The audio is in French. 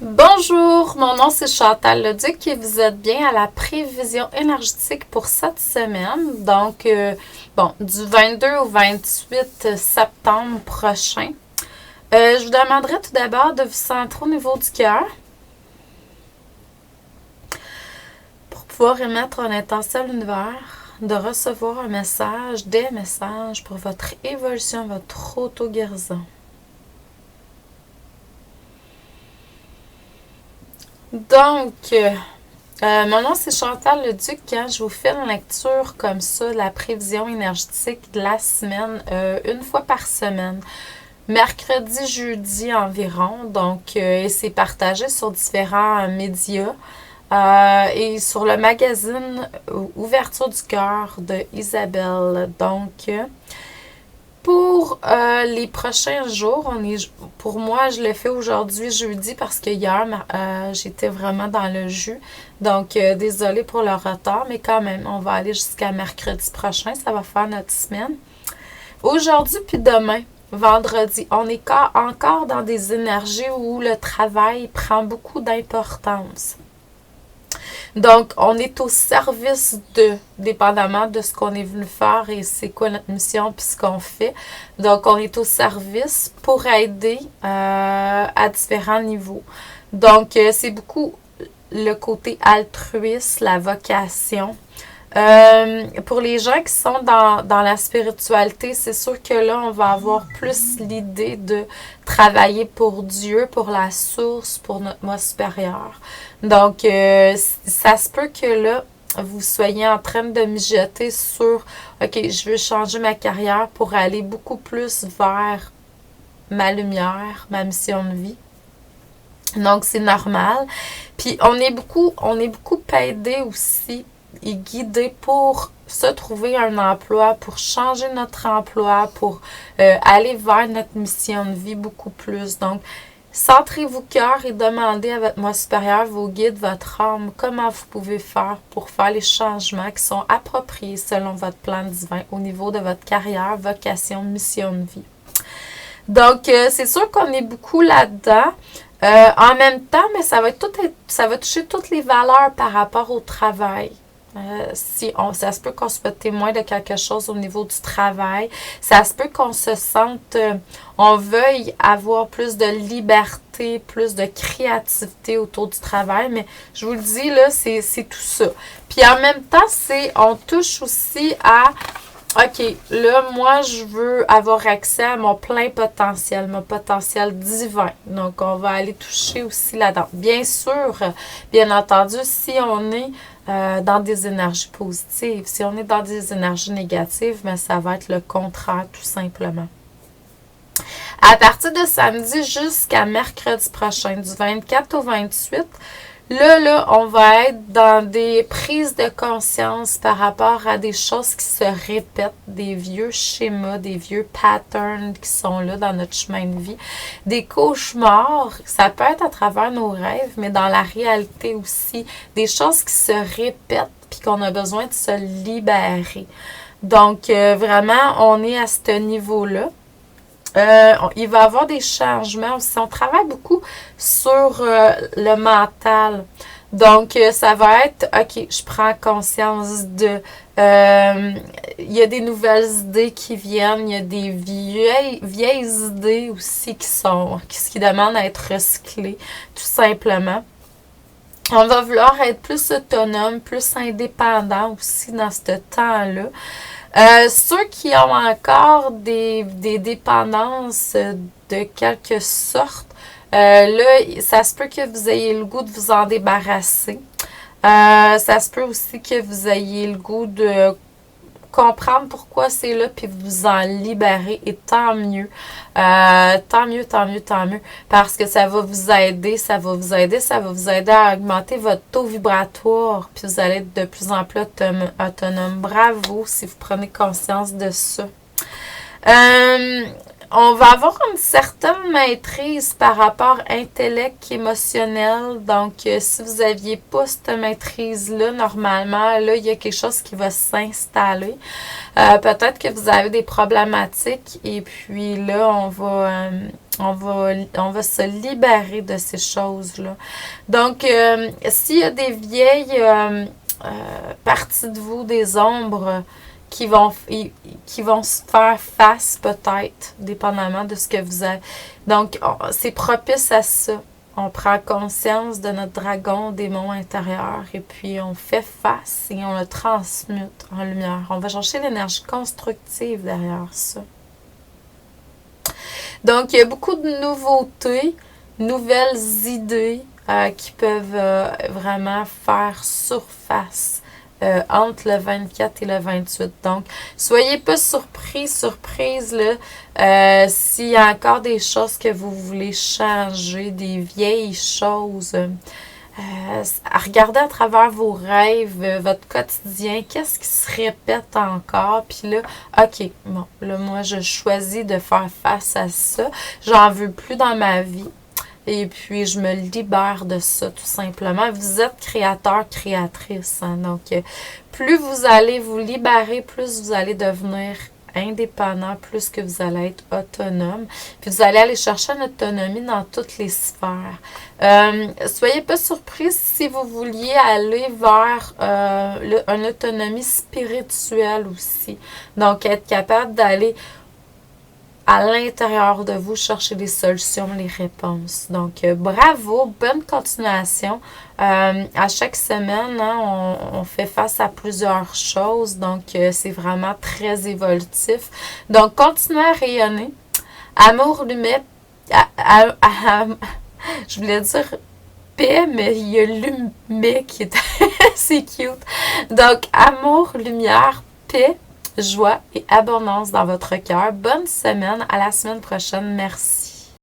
Bonjour, mon nom c'est Chantal Leduc et vous êtes bien à la prévision énergétique pour cette semaine. Donc, du 22 au 28 septembre prochain. Je vous demanderai tout d'abord de vous centrer au niveau du cœur pour pouvoir émettre un intention à l'univers, de recevoir un message, des messages pour votre évolution, votre auto-guérison. Donc, mon nom c'est Chantal Leduc. Quand je vous fais une lecture comme ça, de la prévision énergétique de la semaine, une fois par semaine, mercredi, jeudi environ. Donc, c'est partagé sur différents médias et sur le magazine Ouverture du cœur de Isabelle. Donc, pour les prochains jours, pour moi, je le fais aujourd'hui, jeudi, parce que hier, j'étais vraiment dans le jus. Donc, désolée pour le retard, mais quand même, on va aller jusqu'à mercredi prochain. Ça va faire notre semaine. Aujourd'hui puis demain, vendredi, on est encore dans des énergies où le travail prend beaucoup d'importance. Donc, on est au service dépendamment de ce qu'on est venu faire et c'est quoi notre mission puis ce qu'on fait. Donc, on est au service pour aider à différents niveaux. Donc, c'est beaucoup le côté altruiste, la vocation. Pour les gens qui sont dans la spiritualité, c'est sûr que là, on va avoir plus l'idée de travailler pour Dieu, pour la source, pour notre moi supérieur. Donc, ça se peut que là, vous soyez en train de mijoter sur, OK, je veux changer ma carrière pour aller beaucoup plus vers ma lumière, ma mission de vie. Donc, c'est normal. Puis, on est beaucoup aidé aussi et guidé pour se trouver un emploi, pour changer notre emploi, pour aller vers notre mission de vie beaucoup plus. Donc, centrez-vous cœur et demandez à votre moi supérieur, vos guides, votre âme, comment vous pouvez faire pour faire les changements qui sont appropriés selon votre plan divin au niveau de votre carrière, vocation, mission de vie. Donc, c'est sûr qu'on est beaucoup là-dedans. En même temps, mais ça va toucher toutes les valeurs par rapport au travail. Ça se peut qu'on soit témoin de quelque chose au niveau du travail. Ça se peut qu'on se sente, on veuille avoir plus de liberté, plus de créativité autour du travail. Mais je vous le dis, là, c'est tout ça. Puis en même temps, on touche aussi à OK, là, moi, je veux avoir accès à mon mon potentiel divin. Donc, on va aller toucher aussi là-dedans. Bien sûr, bien entendu, si on est dans des énergies positives, si on est dans des énergies négatives, mais ça va être le contraire, tout simplement. À partir de samedi jusqu'à mercredi prochain, du 24 au 28, là, on va être dans des prises de conscience par rapport à des choses qui se répètent, des vieux schémas, des vieux patterns qui sont là dans notre chemin de vie, des cauchemars, ça peut être à travers nos rêves, mais dans la réalité aussi, des choses qui se répètent puis qu'on a besoin de se libérer. Donc, vraiment, on est à ce niveau-là. Il va y avoir des changements aussi. On travaille beaucoup sur le mental. Donc, ça va être, OK, je prends conscience il y a des nouvelles idées qui viennent, il y a des vieilles idées aussi qui demandent à être recyclées, tout simplement. On va vouloir être plus autonome, plus indépendant aussi dans ce temps-là. Ceux qui ont encore des dépendances de quelque sorte, là, ça se peut que vous ayez le goût de vous en débarrasser. Ça se peut aussi que vous ayez le goût de comprendre pourquoi c'est là, puis vous en libérer, et tant mieux. Tant mieux, tant mieux, tant mieux. Parce que ça va vous aider, ça va vous aider à augmenter votre taux vibratoire, puis vous allez être de plus en plus autonome. Bravo si vous prenez conscience de ça. On va avoir une certaine maîtrise par rapport intellect émotionnel. Donc, si vous n'aviez pas cette maîtrise-là, normalement, là, il y a quelque chose qui va s'installer. Peut-être que vous avez des problématiques et puis là, On va se libérer de ces choses-là. Donc, s'il y a des vieilles parties de vous, des ombres qui vont se faire face peut-être, dépendamment de ce que vous avez. Donc, c'est propice à ça. On prend conscience de notre dragon, démon intérieur, et puis on fait face et on le transmute en lumière. On va chercher l'énergie constructive derrière ça. Donc, il y a beaucoup de nouveautés, nouvelles idées qui peuvent vraiment faire surface entre le 24 et le 28. Donc, soyez pas surprise là, s'il y a encore des choses que vous voulez changer, des vieilles choses. Regardez à travers vos rêves, votre quotidien, qu'est-ce qui se répète encore, puis là, ok, bon, là, moi, je choisis de faire face à ça, j'en veux plus dans ma vie, et puis je me libère de ça, tout simplement. Vous êtes créateur, créatrice, hein, donc plus vous allez vous libérer, plus vous allez devenir indépendant, plus que vous allez être autonome. Puis vous allez aller chercher une autonomie dans toutes les sphères. Soyez pas surpris si vous vouliez aller vers une autonomie spirituelle aussi. Donc, être capable d'aller à l'intérieur de vous chercher les solutions, les réponses. Donc, bravo, bonne continuation. À chaque semaine, hein, on fait face à plusieurs choses. Donc, c'est vraiment très évolutif. Donc, continuez à rayonner. Amour, lumière, je voulais dire paix, mais il y a lumière qui est assez cute. Donc, amour, lumière, paix, joie et abondance dans votre cœur. Bonne semaine. À la semaine prochaine. Merci.